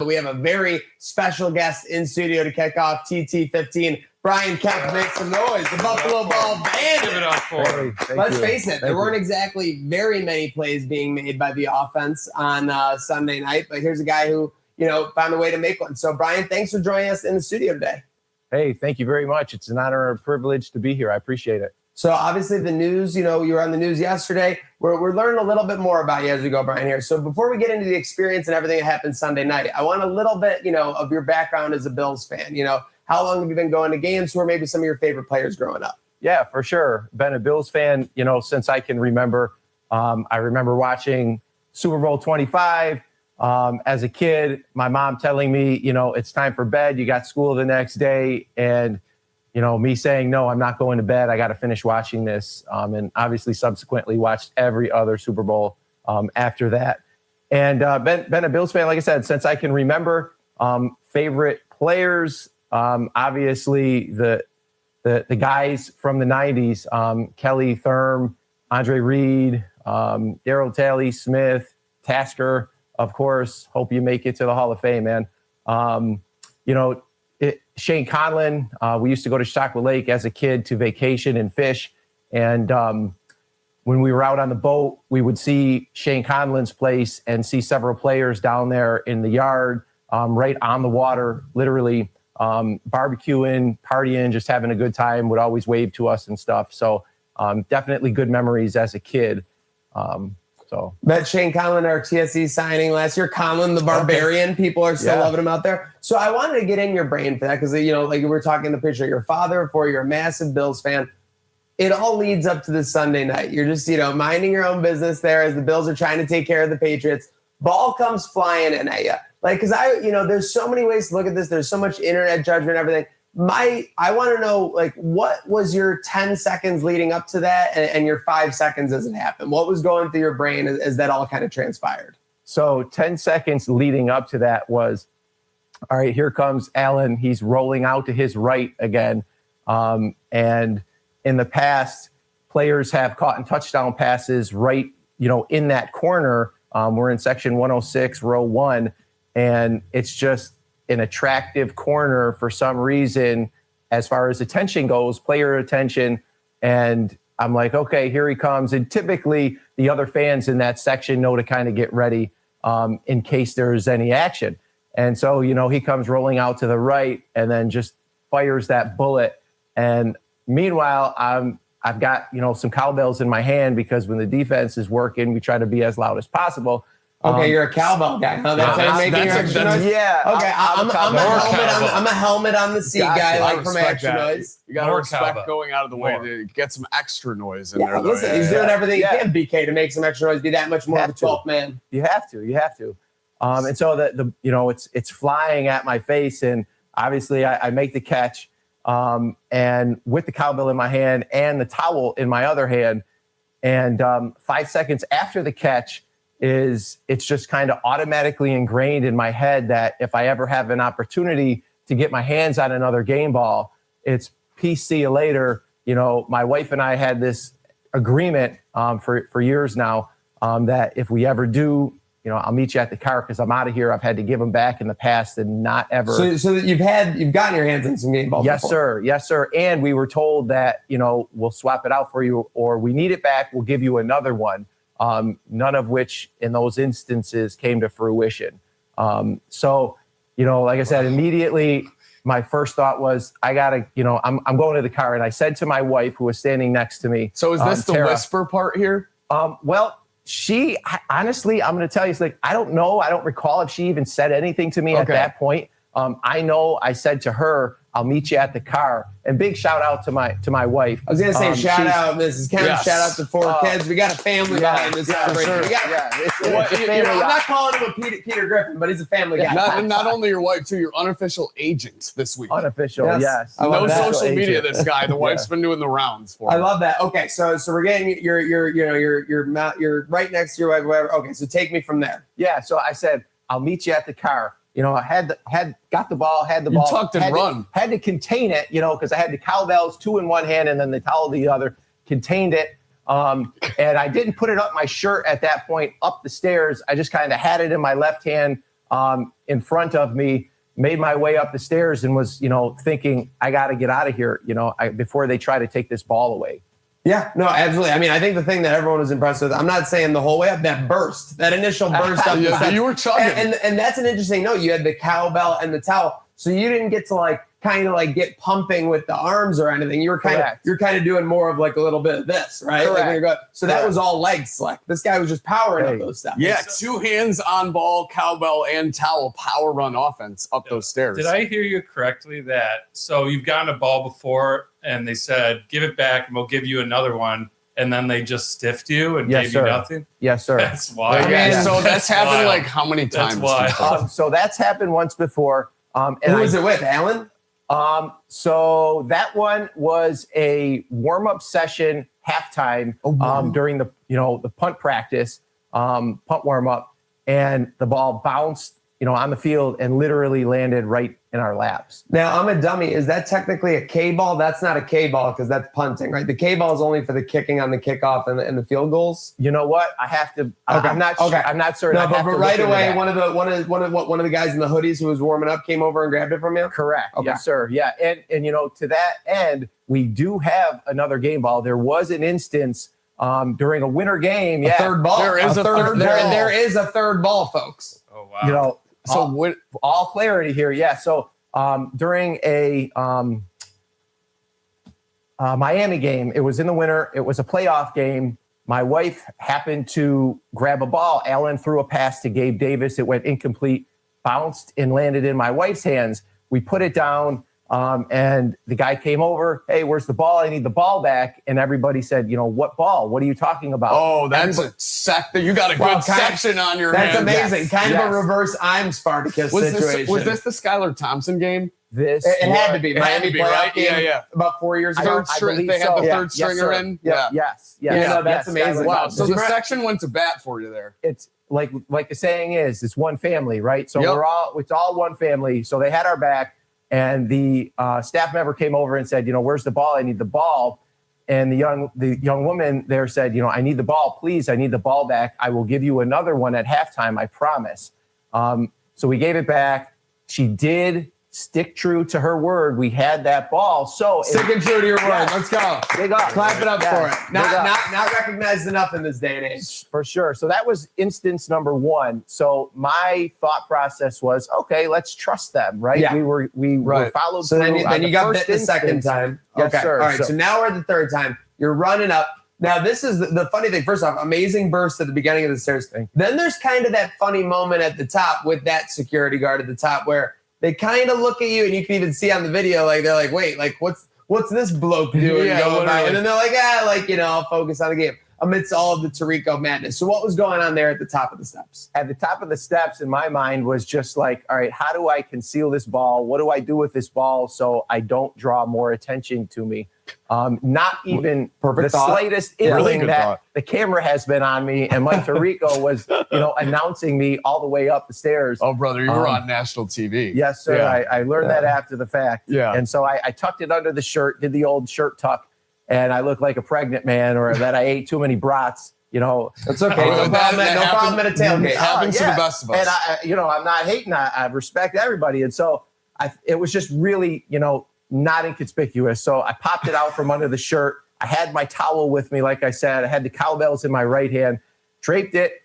We have a very special guest in studio to kick off TT15. Brian Kemp, make some noise. The Buffalo Ball Band. Give it up for him. Let's face it, there weren't exactly very many plays being made by the offense on Sunday night, but here's a guy who, found a way to make one. So, Brian, thanks for joining us in the studio today. Hey, thank you very much. It's an honor and a privilege to be here. I appreciate it. So obviously the news, you were on the news yesterday. We're learning a little bit more about you as we go, Brian, here. So before we get into the experience and everything that happened Sunday night, I want a little bit, of your background as a Bills fan. How long have you been going to games? Who are maybe some of your favorite players growing up? Yeah, for sure. Been a Bills fan, since I can remember. I remember watching Super Bowl 25 as a kid. My mom telling me, it's time for bed. You got school the next day. And me saying, no, I'm not going to bed. I got to finish watching this. And obviously subsequently watched every other Super Bowl after that. And been a Bills fan, like I said, since I can remember. Favorite players, obviously the guys from the 90s, Kelly, Thurm, Andre Reed, Darryl Talley, Smith, Tasker, of course. Hope you make it to the Hall of Fame, man. Shane Conlon, we used to go to Chocolate Lake as a kid to vacation and fish. And when we were out on the boat, we would see Shane Conlon's place and see several players down there in the yard, right on the water, literally barbecuing, partying, just having a good time, would always wave to us and stuff. So definitely good memories as a kid. Met Shane Conlon, our TSE signing last year. Conlon, the Barbarian. Okay. People are still loving him out there. So I wanted to get in your brain for that because, like we were talking in the picture, your father, you're a massive Bills fan. It all leads up to this Sunday night. You're just, minding your own business there as the Bills are trying to take care of the Patriots. Ball comes flying in at you. Because there's so many ways to look at this. There's so much internet judgment and everything. I want to know, what was your 10 seconds leading up to that and your 5 seconds as it happened? What was going through your brain as that all kind of transpired? So 10 seconds leading up to that was, all right, here comes Allen. He's rolling out to his right again. And in the past, players have caught in touchdown passes right, in that corner. We're in section 106, row 1, and it's just an attractive corner for some reason as far as attention goes, player attention. And I'm like, okay, here he comes. And typically the other fans in that section know to kind of get ready in case there's any action. And so, he comes rolling out to the right and then just fires that bullet. And meanwhile, I've got, some cowbells in my hand because when the defense is working, we try to be as loud as possible. Okay, you're a cowbell guy. Huh? That's making your extra noise? Yeah. Okay, I'm a helmet on the seat guy, from extra noise. You got to respect going out of the way to get some extra noise in there. Listen, he's doing everything he can, BK, to make some extra noise, be that much more of a 12th man. You have to. And so it's flying at my face, and obviously I make the catch, and with the cowbell in my hand and the towel in my other hand, and 5 seconds after the catch, it's just kind of automatically ingrained in my head that if I ever have an opportunity to get my hands on another game ball, it's peace, see you later. My wife and I had this agreement for years now that if we ever do, I'll meet you at the car because I'm out of here. I've had to give them back in the past and not ever. So you've gotten your hands on some game balls. Yes, before. Yes, sir. And we were told that, we'll swap it out for you, or we need it back. We'll give you another one. None of which in those instances came to fruition. So, like I said, immediately my first thought was, I gotta, I'm going to the car. And I said to my wife, who was standing next to me. So is this the whisper part here? Well, honestly, I'm going to tell you, it's like, I don't know. I don't recall if she even said anything to me at that point. I know I said to her, I'll meet you at the car. And big shout out to my wife. I was going to say, shout out, Mrs. Kemp. Yes. Shout out to 4 kids. We got a family behind this celebration. Sure. I'm not calling him a Peter Griffin, but he's a family guy. Not only your wife, too, your unofficial agent this week. Unofficial, yes. No social media, this guy. The wife's been doing the rounds for him. I love that. Okay, so we're getting you're right next to your wife, whatever. Okay, so take me from there. Yeah, so I said, I'll meet you at the car. I got the ball, You tucked and run. Had to contain it, because I had the cowbells 2 in one hand and then the towel the other, contained it. And I didn't put it up my shirt at that point, up the stairs. I just kind of had it in my left hand, in front of me, made my way up the stairs and was, thinking, I got to get out of here, before they try to take this ball away. Yeah, no, absolutely. I mean, I think the thing that everyone was impressed with, I'm not saying the whole way up, that initial burst up. You were chugging. And that's an interesting note. You had the cowbell and the towel. So you didn't get to get pumping with the arms or anything. You were kind of doing more of like a little bit of this, right? So that was all leg slick. This guy was just powering up those steps. Yeah, 2 hands on ball, cowbell, and towel, power run offense up those stairs. Did I hear you correctly so you've gotten a ball before and they said, give it back and we'll give you another one, and then they just stiffed you and gave you nothing? Yes, sir. That's wild. So that's happened like how many times? That's wild. So that's happened once before. And who was it with, Alan? So that one was a warm-up session halftime during the punt practice, punt warm-up, and the ball bounced, on the field and literally landed right in our laps. Now, I'm a dummy. Is that technically a K ball? That's not a K ball because that's punting, right? The K ball is only for the kicking on the kickoff and the field goals. You know what? I have to. Okay. I'm not certain. No, but right away, one of the guys in the hoodies who was warming up came over and grabbed it from you. Correct. Okay. Yes, sir. Yeah, and to that end, we do have another game ball. There was an instance during a winter game. A third ball. There is a third ball. There is a third ball, folks. Oh wow. So all clarity here. Yeah. So during a Miami game, it was in the winter. It was a playoff game. My wife happened to grab a ball. Allen threw a pass to Gabe Davis. It went incomplete, bounced and landed in my wife's hands. We put it down. And the guy came over. Hey, where's the ball? I need the ball back. And everybody said, what ball? What are you talking about? Oh, that's a you got a good section on your hands. That's amazing. Yes. Kind of a reverse I'm Spartacus situation. Was this the Skylar Thompson game? It had to be. Miami playoff right? game. Yeah. About 4 years ago. They had the third stringer in. Yeah. Yes. No, that's amazing. Wow. So the section went to bat for you there. It's like the saying is, it's one family, right? So it's all one family. So they had our back. And the staff member came over and said, where's the ball? I need the ball. And the young woman there said, I need the ball. Please, I need the ball back. I will give you another one at halftime, I promise. So we gave it back. She did stick true to her word. We had that ball. So sticking true to your word. Let's go. Big up. Clap it up for it. Not recognized enough in this day and age. For sure. So that was instance number 1. So my thought process was, okay, let's trust them, right? Yeah. We were followed so through. Then you got bit the second time. Yes, okay. sir. All right. So now we're at the third time. You're running up. Now, this is the funny thing. First off, amazing burst at the beginning of the stairs. Then there's kind of that funny moment at the top with that security guard at the top where they kind of look at you, and you can even see on the video, they're like, wait, what's this bloke doing? And then they're like, I'll focus on the game amidst all of the Tirico madness. So what was going on there at the top of the steps? At the top of the steps, in my mind, was just like, all right, how do I conceal this ball? What do I do with this ball so I don't draw more attention to me? Not even slightest inkling that the camera has been on me, and Mike Tirico was, announcing me all the way up the stairs. Oh, brother, you were on national TV. Yes, sir. Yeah. I learned that after the fact. Yeah. And so I tucked it under the shirt, did the old shirt tuck, and I looked like a pregnant man, or that I ate too many brats. That's okay. No problem at a tailgate. It happens to the best of us. And I'm not hating. I respect everybody. And so it was just really, not inconspicuous. So I popped it out from under the shirt. I had my towel with me, like I said. I had the cowbells in my right hand, draped it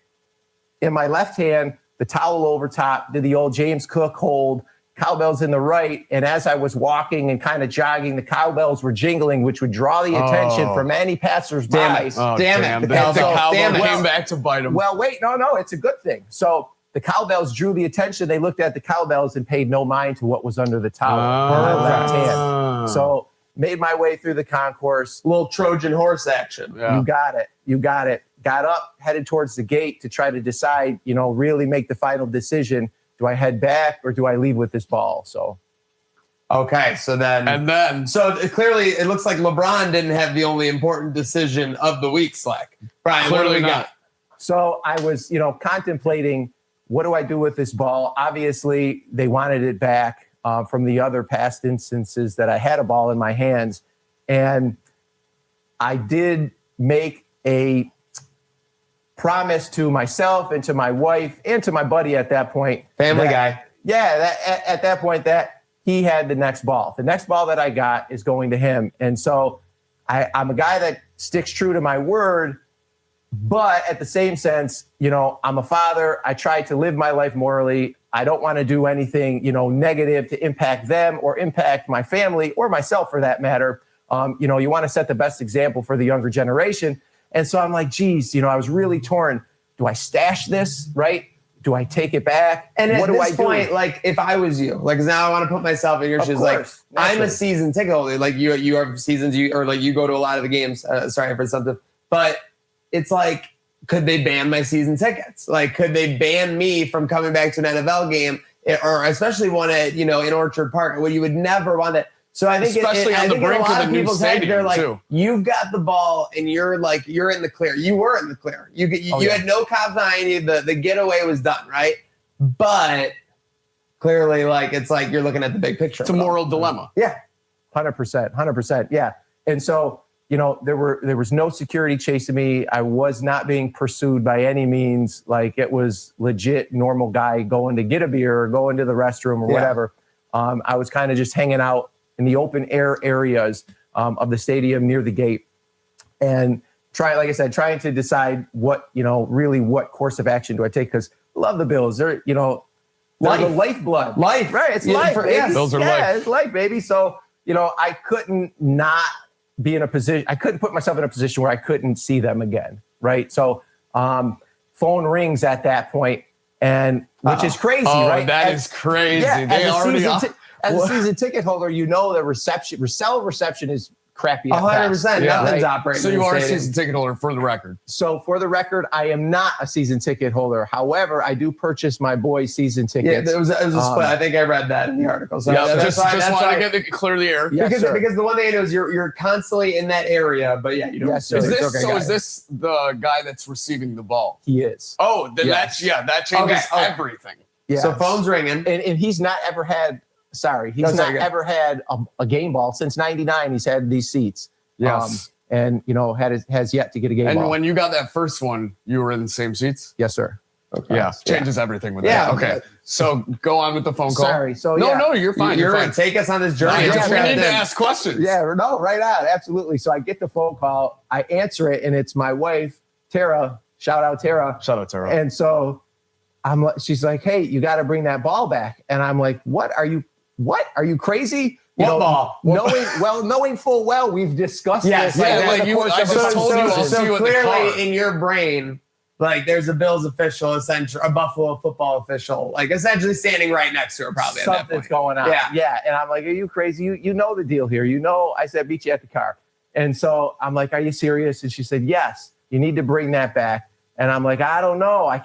in my left hand, the towel over top, did the old James Cook hold, cowbells in the right. And as I was walking and kind of jogging, the cowbells were jingling, which would draw the attention from any passersby. Damn it. The cowbell came back to bite him. Well, wait, no, it's a good thing. So the cowbells drew the attention. They looked at the cowbells and paid no mind to what was under the towel in my left hand. So made my way through the concourse. Little Trojan horse action. Yeah. You got it. Got up, headed towards the gate to try to decide, really make the final decision. Do I head back or do I leave with this ball? So. Okay, so clearly it looks like LeBron didn't have the only important decision of the week, Slack. Brian, clearly what do we not. got? So I was, contemplating, what do I do with this ball? Obviously, they wanted it back from the other past instances that I had a ball in my hands. And I did make a promised to myself and to my wife and to my buddy at that point. Family guy. Yeah, at that point that he had the next ball. The next ball that I got is going to him. And so I'm a guy that sticks true to my word, but at the same sense, I'm a father. I try to live my life morally. I don't want to do anything, negative to impact them or impact my family or myself for that matter. You want to set the best example for the younger generation. And so I'm like, geez, I was really torn. Do I stash this, right? Do I take it back? And what at do this I point, do? like if I was you, like now I want to put myself in your shoes. Like I'm a season ticket holder. Like you have seasons, you go to a lot of the games. Sorry for something, but it's like, could they ban my season tickets? Like, could they ban me from coming back to an NFL game, or especially one at in Orchard Park? Well, you would never want that. So I think especially on the brink of the new stadium, they're like, too. You've got the ball and you're in the clear. You were in the clear. You had no cops behind you. The getaway was done, right? But clearly, it's like you're looking at the big picture. It's a moral dilemma. Yeah, 100%. Yeah, and so there was no security chasing me. I was not being pursued by any means. Like it was legit normal guy going to get a beer or going to the restroom or whatever. I was kind of just hanging out in the open air areas of the stadium near the gate, and trying to decide what what course of action do I take, because I love the Bills. They're the lifeblood, life, right? It's life, baby. Bills are life. It's life, baby. So I couldn't not be in a position. I couldn't put myself in a position where I couldn't see them again, right? So phone rings at that point, and which is crazy, right? That is crazy. Yeah, They already as a season ticket holder, the reception is crappy. 100%. Yeah. Nothing's operating. So you in the are a stadium. season ticket holder, for the record. So for the record, I am not a season ticket holder. However, I do purchase my boys' season tickets. Yeah, it was a split. I think I read that in the article. So Just want to get clear the air. Yes, because the one thing I know is you're constantly in that area, but yeah, you don't. Yes, sir. Is this the guy that's receiving the ball? He is. Oh, then Yes. that changes Okay. everything. Yeah. So phone's ringing. And he's not ever had. Ever had a game ball since '99. He's had these seats. Yes. And has yet to get a game ball. And when you got that first one, you were in the same seats? Yes, sir. Okay. Yeah. Changes everything with Yeah, that. Okay. So go on with the phone call. Sorry. So No, you're fine. You're You're going fine. to take us on this journey. We Just need wrapped to in. ask questions. Yeah, no, right on. Absolutely. So I get the phone call, I answer it, and it's my wife, Tara. Shout out Tara. Shout out, Tara. And so she's like, hey, you got to bring that ball back. And I'm like, what? Are you crazy? What ball? Knowing full well we've discussed Yes, this. I just told you I'll see you in the car. clearly in your brain, there's a Bills official, essentially a Buffalo football official, essentially standing right next to her, probably at that Something's point. going on. Yeah. Yeah. And I'm like, are you crazy? You know the deal here. I said, meet you at the car. And so I'm like, are you serious? And she said, yes, you need to bring that back. And I'm like, I don't know.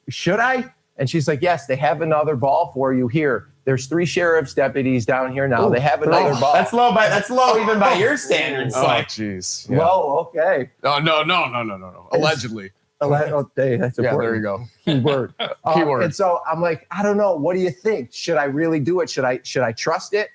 Should I? And she's like, yes, they have another ball for you here. There's 3 sheriff's deputies down here now. They have another ball. That's low even by your standards. Oh, jeez. Yeah. Whoa, okay. Oh, no. Allegedly. Okay, that's important. Yeah, there you go. Keyword. Keyword. And so I'm like, I don't know. What do you think? Should I really do it? Should I trust it?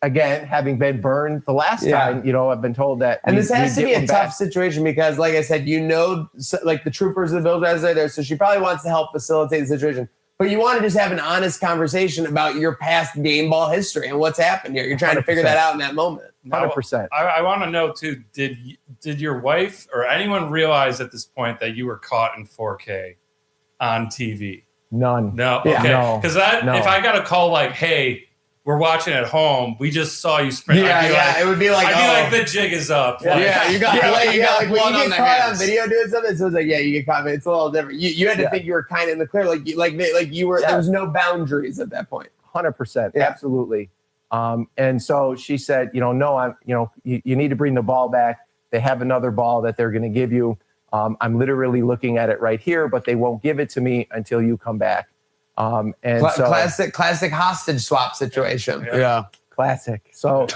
Again, having been burned the last time, I've been told that. And this has to be a tough situation because, like I said, the troopers of the Bills guys are there, so she probably wants to help facilitate the situation. But you want to just have an honest conversation about your past game ball history and what's happened here. You're trying to figure that out in that moment. 100%. I want to know too. Did your wife or anyone realize at this point that you were caught in 4K on TV? None. No. Yeah. Okay. No. Because if I got a call like, "Hey, we're watching at home. We just saw you sprint." It would be like, I'd be like, the jig is up. Yeah, you got when you blood get on the caught on hands. video doing something, so it's like, you get caught. It's a little different. You had to think you were kind of in the clear, you were. There was no boundaries at that point. 100%. Yeah. Absolutely. And so she said, no, you need to bring the ball back. They have another ball that they're going to give you. I'm literally looking at it right here, but they won't give it to me until you come back. Classic hostage swap situation. Yeah. Classic. So,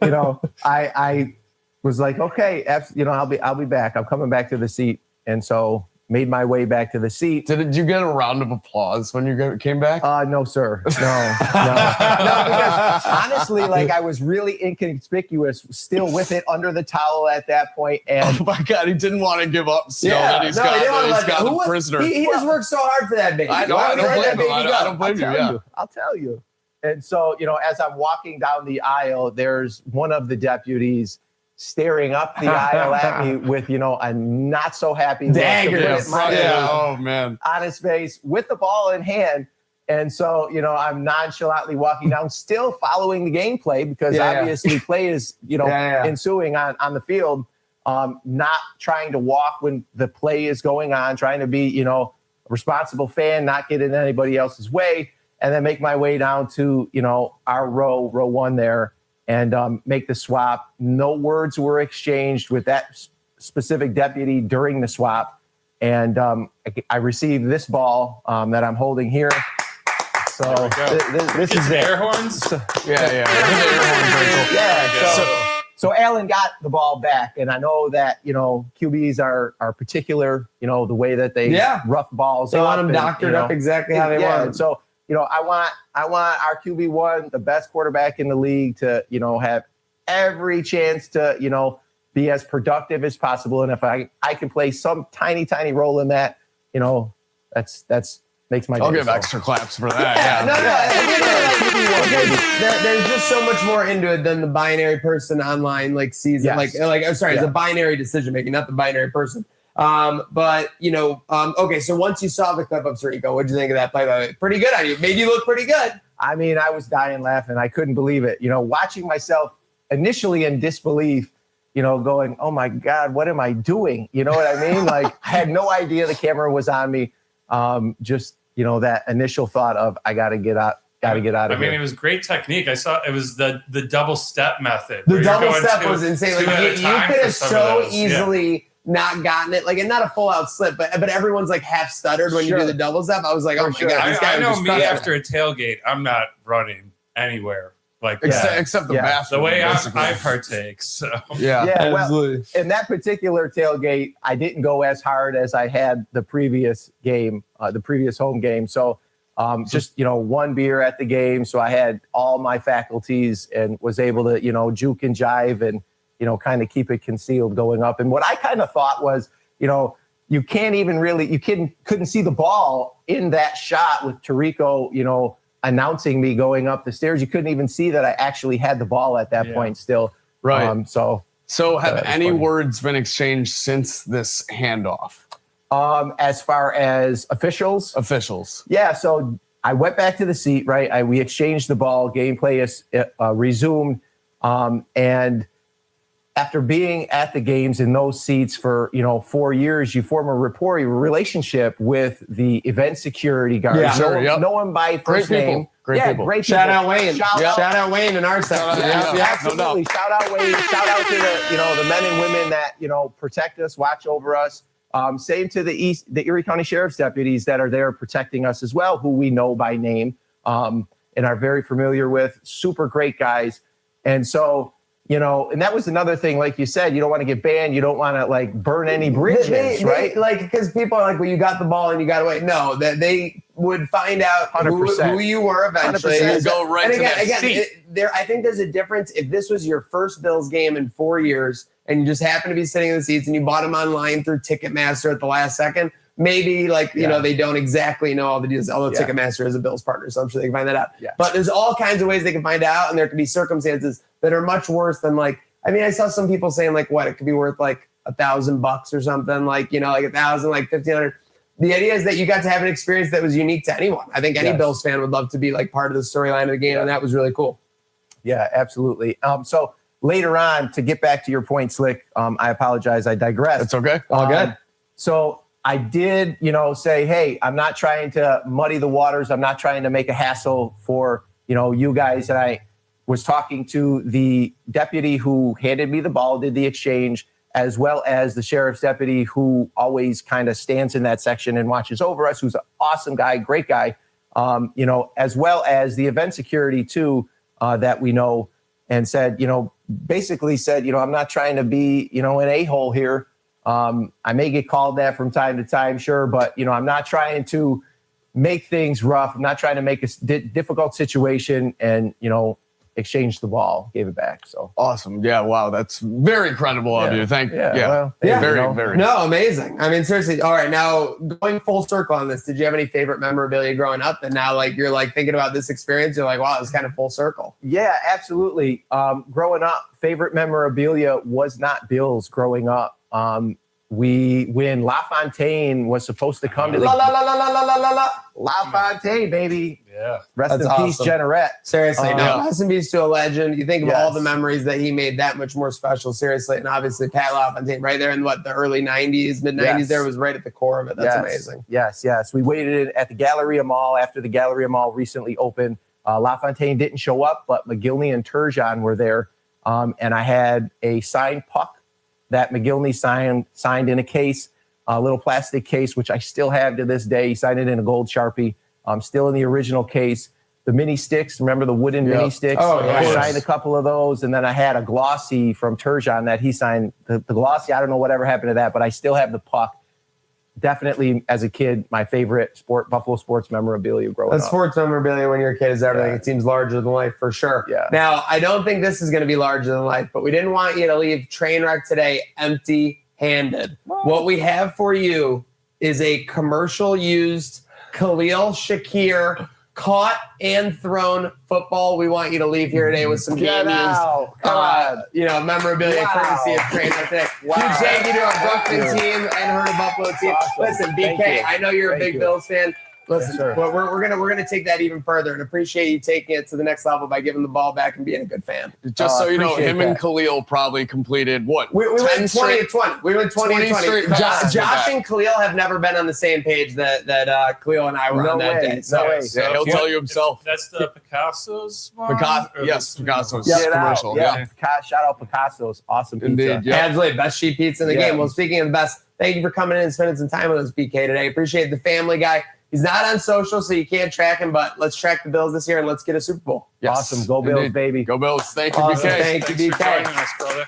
I was like, okay, I'll be back. I'm coming back to the seat. And so, made my way back to the seat. Did you get a round of applause when you came back? No, sir. No. Because honestly, like I was really inconspicuous, still with it under the towel at that point. And oh my God, he didn't want to give up. Still, Yeah, that he's got the who prisoner. He just worked so hard for that baby. I know. I don't blame him. I don't blame you. I'll tell you. And so, as I'm walking down the aisle, there's one of the deputies staring up the aisle at me with, a not so happy dagger oh man, on his face with the ball in hand. And so, I'm nonchalantly walking down, still following the gameplay because obviously play is, ensuing on the field. Not trying to walk when the play is going on, trying to be, a responsible fan, not get in anybody else's way, and then make my way down to, our row one there. And make the swap. No words were exchanged with that specific deputy during the swap. And I received this ball that I'm holding here. So this is air horns. Yeah. So Alan got the ball back, and I know that QBs are particular. The way that they rough balls. They want them doctored up exactly how they want them. So. I want our QB1, the best quarterback in the league, to, have every chance to, be as productive as possible. And if I can play some tiny role in that, that's makes my day. I'll give extra claps for that. There's just so much more into it than the binary person online sees it. It's a binary decision making, not the binary person. Okay, so once you saw the clip of Sirico, what'd you think of that play? Pretty good on you. Made you look pretty good. I mean, I was dying laughing. I couldn't believe it. Watching myself initially in disbelief, going, oh my God, what am I doing? You know what I mean? Like I had no idea the camera was on me. Just, that initial thought of I got to get out. Got to get out of here. I mean, it was great technique. I saw it was the double step method. The double step was insane. Like you could have so easily not gotten it, and not a full out slip, but everyone's half stuttered when you do the double step. I was like, oh my God, this guy I know just me after a tailgate, I'm not running anywhere except the bathroom. The way I partake. So absolutely. Well, in that particular tailgate, I didn't go as hard as I had the previous game, the previous home game. So just one beer at the game, so I had all my faculties and was able to juke and jive and kind of keep it concealed going up. And what I kind of thought was, you can't even really, couldn't see the ball in that shot with Tirico, announcing me going up the stairs. You couldn't even see that I actually had the ball at that point still. Right. So have any words been exchanged since this handoff? As far as officials. Yeah. So I went back to the seat, right? We exchanged the ball, gameplay is resumed. And after being at the games in those seats for 4 years, you form a rapport, a relationship with the event security guards. Yeah, sure, Know them by first name. Great people. Great Shout people. out Wayne. Shout out Wayne in our section. Absolutely. No. Shout out Wayne. Shout out to the men and women that protect us, watch over us. Same to the Erie County Sheriff's deputies that are there protecting us as well, who we know by name and are very familiar with. Super great guys. And so, and that was another thing, like you said, you don't want to get banned. You don't want to burn any bridges, right? Because people are well, you got the ball and you got away. No, that they would find out who you were eventually. You go right to that seat. I think there's a difference if this was your first Bills game in 4 years and you just happen to be sitting in the seats and you bought them online through Ticketmaster at the last second. Maybe they don't exactly know all the deals, although Ticketmaster is a Bills partner, so I'm sure they can find that out. Yeah. But there's all kinds of ways they can find out, and there can be circumstances that are much worse than I saw some people saying it could be worth $1,000 or something, like 1,000, 1,500. The idea is that you got to have an experience that was unique to anyone. I think any Bills fan would love to be part of the storyline of the game, and that was really cool. Yeah, absolutely. So later on, to get back to your point, Slick, I apologize, I digress. It's okay. All good. So I did, say, hey, I'm not trying to muddy the waters. I'm not trying to make a hassle for, you guys. And I was talking to the deputy who handed me the ball, did the exchange, as well as the sheriff's deputy who always kind of stands in that section and watches over us, who's an awesome guy, great guy, as well as the event security too, that we know, and said, basically said, I'm not trying to be, an a-hole here. I may get called that from time to time, sure, but I'm not trying to make things rough. I'm not trying to make a difficult situation and exchange the ball, gave it back. So awesome. Yeah. Wow. That's very credible of you. Thank you. Well, very. No, amazing. I mean, seriously. All right. Now going full circle on this, did you have any favorite memorabilia growing up? And now you're thinking about this experience. You're like, wow, it's kind of full circle. Yeah, absolutely. Growing up, favorite memorabilia was not Bills growing up. When LaFontaine was supposed to come to the LaFontaine, baby. Yeah. Rest That's in peace, awesome. Generette. Seriously, no, rest in peace to a legend. You think of all the Yes. memories that he made that much more special, seriously. And obviously Pat LaFontaine right there in the early 90s, mid 90s, Yes. there was right at the core of it. That's amazing. Yes. We waited at the Galleria Mall after the Galleria Mall recently opened. LaFontaine didn't show up, but McGillney and Turgeon were there. And I had a signed puck that McGillney signed in a case, a little plastic case, which I still have to this day. He signed it in a gold Sharpie. Still in the original case. The mini sticks, remember the wooden mini sticks? Oh, yeah. I signed a couple of those, and then I had a glossy from Turgeon that he signed. The glossy, I don't know whatever happened to that, but I still have the puck. Definitely, as a kid, my favorite Buffalo sports memorabilia growing up. Sports memorabilia when you're a kid is everything. Yeah. It seems larger than life for sure. Yeah. Now, I don't think this is going to be larger than life, but we didn't want you to leave Trainwreck today empty-handed. What we have for you is a commercial used Khalil Shakir caught and thrown football. We want you to leave here today with some Get game out. Come on. memorabilia Wow. courtesy of Trainwreck today. Wow. Huge thank you to our Brooklyn Thank you. team and her Buffalo team. Awesome. Listen, Thank BK, you. I know you're a Thank big you. Bills fan. Listen, Yes, sir. we're gonna take that even further and appreciate you taking it to the next level by giving the ball back and being a good fan. Just so you know, appreciate him and that. Khalil probably completed what? We 10 went 20 straight? 20. We went 20 20 20. straight passes Josh with and Khalil have never been on the same page that Khalil and I were No on that way. day. No So, way. Yeah, he'll tell you himself. That's the Picasso's one? Yes, Picasso's Get commercial. out. Yeah. Shout out Picasso's. Awesome pizza. Indeed, yeah. absolutely, best sheet pizza in the Yeah. game. Well, speaking of the best, thank you for coming in and spending some time with us, BK, today. Appreciate the family guy. He's not on social, so you can't track him, but let's track the Bills this year and let's get a Super Bowl. Yes, Awesome. Go Bills, indeed. baby. Go Bills. Thank you, Awesome. BK. Thank you, Thanks for BK. joining us, brother.